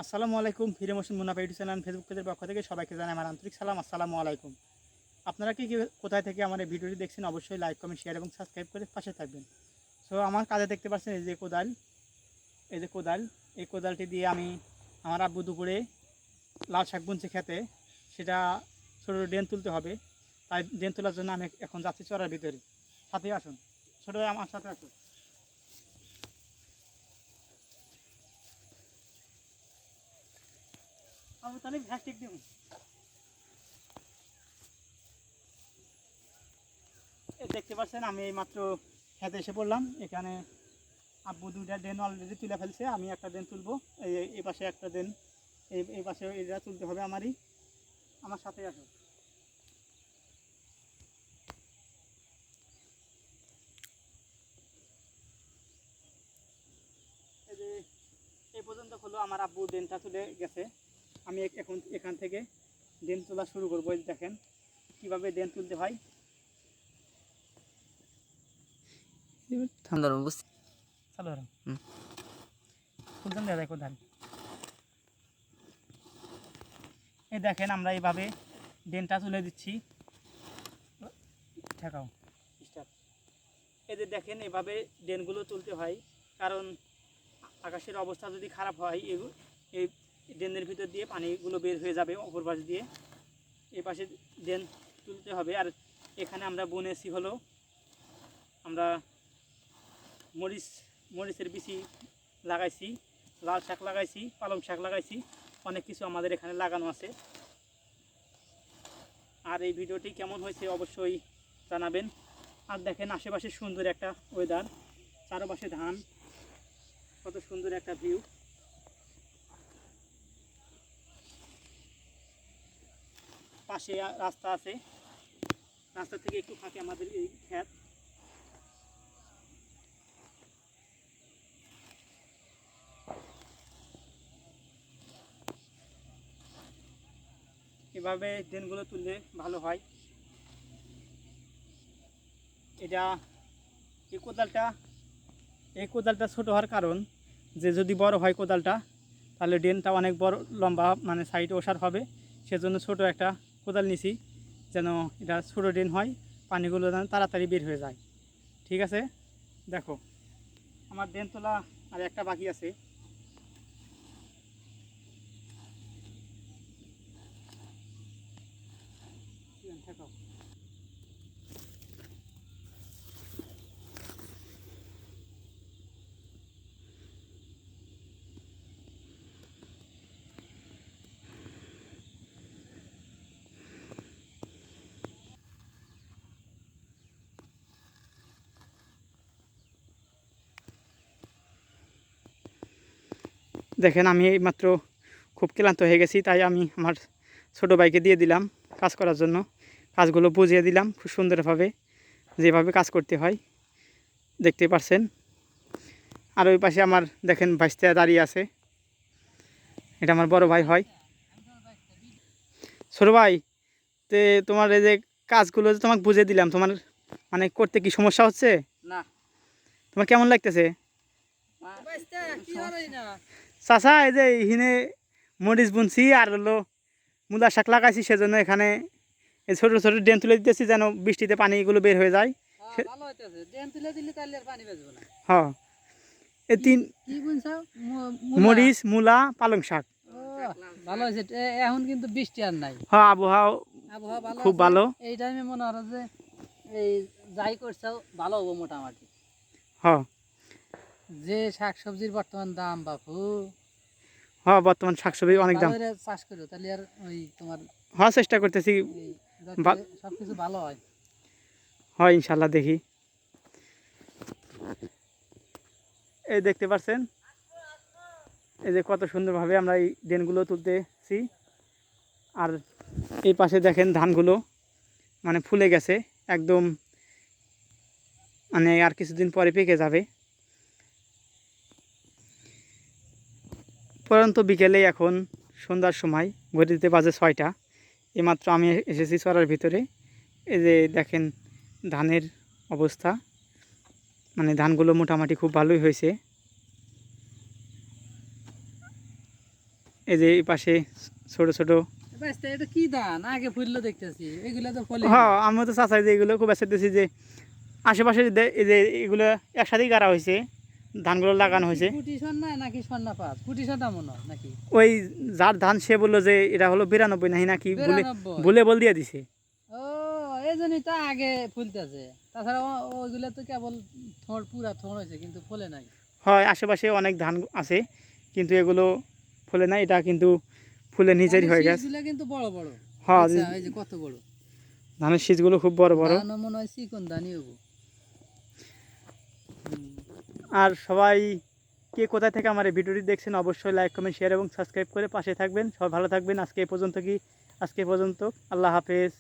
আসসালামু আলাইকুম। ফিরে মোশন মুনাফা ইউটিউব চ্যানেল ফেসবুক পেজের পক্ষ থেকে সবাইকে জানাই আমার আন্তরিক সালাম। আসসালামু আলাইকুম। আপনারা কি কোথায় থেকে আমার এই ভিডিওটি দেখছেন অবশ্যই লাইক, কমেন্ট, শেয়ার এবং সাবস্ক্রাইব করে পাশে থাকবেন। সো আমার কাজে দেখতে পাচ্ছেন এই যে কোদাল, এই কোদালটি দিয়ে আমি আমার আব্বু দুপুরে লাল শাক বুনছে খেতে, সেটা ছোটো ড্রেন তুলতে হবে। তাই ড্রেন তোলার জন্য আমি এখন যাচ্ছি চড়ার ভিতরে। সাথে আসুন, ছোটো আমার সাথে আসুন। আবু তাহলে ভ্যাস্টিক দিন। দেখতে পাচ্ছেন আমি এই মাত্র খেতে এসে পড়লাম। এখানে আব্বু দুইটা ড্রেন অলরেডি তুলে ফেলছে, আমি একটা ড্রেন তুলবো। এই পাশে একটা ড্রেন, এই পাশে এটা তুলতে হবে আমারই। আমার সাথে আসো। এই যে এই পর্যন্ত হলো আমার আব্বু ড্রেনটা তুলে গেছে। আমি এখন এখান থেকে ড্রেন তোলা শুরু করবো। দেখেন কীভাবে ড্রেন তুলতে হয়। চালু তুলতেন দাদা কোথায়। এই দেখেন আমরা এইভাবে ড্রেনটা তুলে দিচ্ছি। ঠেকাও স্টার্ট। এই যে দেখেন এভাবে ড্রেনগুলো তুলতে হয়, কারণ আকাশের অবস্থা যদি খারাপ হয় এই ড্রেনের ভিতর দিয়ে পানিগুলো বের হয়ে যাবে অপর পাশ দিয়ে। এই পাশে ড্রেন তুলতে হবে। আর এখানে আমরা বুনেছি হলো আমরা মরিচের বিচি লাগাইছি, লাল শাক লাগাইছি, পালং শাক লাগাইছি, অনেক কিছু আমাদের এখানে লাগানো আছে। আর এই ভিডিওটি কেমন হয়েছে অবশ্যই জানাবেন। আর দেখেন আশেপাশে সুন্দর একটা ওয়েদার, চারপাশে ধান, কত সুন্দর একটা ভিউ। পাশে রাস্তা আছে, রাস্তা থেকে একটু ফাঁকে আমাদের এই ক্ষেত। এভাবে ড্রেনগুলো তুললে ভালো হয়। এটা এই কোদালটা ছোটো হওয়ার কারণ যে যদি বড় হয় কোদালটা তাহলে ড্রেনটা অনেক বড় লম্বা, মানে সাইড ওসার হবে। সেজন্য ছোট একটা কোদাল নিছি, যেন এটা ছোটো ড্রেন হয়, পানিগুলো যেন তাড়াতাড়ি বের হয়ে যায়। ঠিক আছে, দেখো আমার ড্রেন তোলা আর একটা বাকি আছে। দেখেন আমি এইমাত্র খুব ক্লান্ত হয়ে গেছি, তাই আমি আমার ছোটো ভাইকে দিয়ে দিলাম কাজ করার জন্য। কাজগুলো বুঝিয়ে দিলাম খুব সুন্দরভাবে, যেভাবে কাজ করতে হয় দেখতে পাচ্ছেন। আর ওই পাশে আমার দেখেন ভাইস্তা দাঁড়িয়ে আছে, এটা আমার বড় ভাই হয়। ছোটো ভাই, তে তোমার এই যে কাজগুলো যে তোমাকে বুঝিয়ে দিলাম, তোমার মানে করতে কি সমস্যা হচ্ছে না? তোমার কেমন লাগতেছে? চাচা এই যে হিনে মরিচ বুনছি আর হলো মূলা শাক লাগাইছি, সেজন্য এখানে এই ছোটো ছোটো ড্রেন তুলে দিতেছি যেন বৃষ্টিতে পানিগুলো বের হয়ে যায়। হ্যাঁ, এই তিন মরিচ, মূলা, পালং শাক। ভালো হয়েছে, এখন কিন্তু বৃষ্টি আর নাই। হ্যাঁ, আবহাওয়া খুব ভালো। এই টাইমে মনে হয় যে এই যাই করছে ভালো হবো মোটামুটি। হ্যাঁ, যে শাকসবজির বর্তমান দাম বাপু। হ্যাঁ, বর্তমান শাকসবজি অনেক দাম। চাষ করো তাহলে আর ওই তোমার হ্যাঁ, চেষ্টা করতেছি সবকিছু ভালো হয়। হয় ইনশাল্লাহ, দেখি। এই দেখতে পাচ্ছেন এই যে কত সুন্দরভাবে আমরা এই ড্রেনগুলো তুলতেছি। আর এই পাশে দেখেন ধানগুলো মানে ফুলে গেছে একদম, মানে আর কিছুদিন পরে পেকে যাবে। পরন্ত বিকেলে এখন সন্ধ্যার সময়, ঘড়িতে বাজে 6টা। এইমাত্র আমি এসেছি চড়ার ভিতরে। এই যে দেখেন ধানের অবস্থা, মানে ধানগুলো মোটামুটি খুব ভালোই হয়েছে। এই যে এই পাশে ছোট ছোট। বেস্তা এটা কি ধান আগে ফুললো দেখতেছি, এগুলা তো ফলে হ্যাঁ আমিও তো চাচাই যে এগুলো খুব ব্যস্ত দেখতেছি যে আশেপাশে এই যে এগুলো একসাথেই গাড়া হয়েছে, ধানগুলো লাগানো হয়েছে। কুটি সন্না নাকি সন্না পাঁচ কুটি সন্না মনে হয় নাকি ওই যার ধান সে বললো যে এটা হলো 92 নাহি নাকি ভুলে 92? ভুলে বল দিয়ে দিছে। ও এই জন্যই তো আগে ফুলতেছে, তাছাড়া ওইগুলা তো কেবল থোড় পুরা থোড় হয়েছে কিন্তু ফলে নাই। হয় আশেপাশে অনেক ধান আছে কিন্তু এগুলো ফুলে না, এটা কিন্তু ফুলে নিজেরই হয়ে গেছে। এগুলা কিন্তু বড় বড়। হ্যাঁ আচ্ছা, এই যে কত বড় ধানের শীষগুলো খুব বড় বড়। ধান মনে হয় চিকন ধানই হবো। আর সবাই কে কোথায় থেকে আমার এই ভিডিওটি দেখছেন অবশ্যই লাইক কমেন্ট শেয়ার এবং সাবস্ক্রাইব করে পাশে থাকবেন। সবাই ভালো থাকবেন। আজকে এই পর্যন্ত আল্লাহ হাফেজ।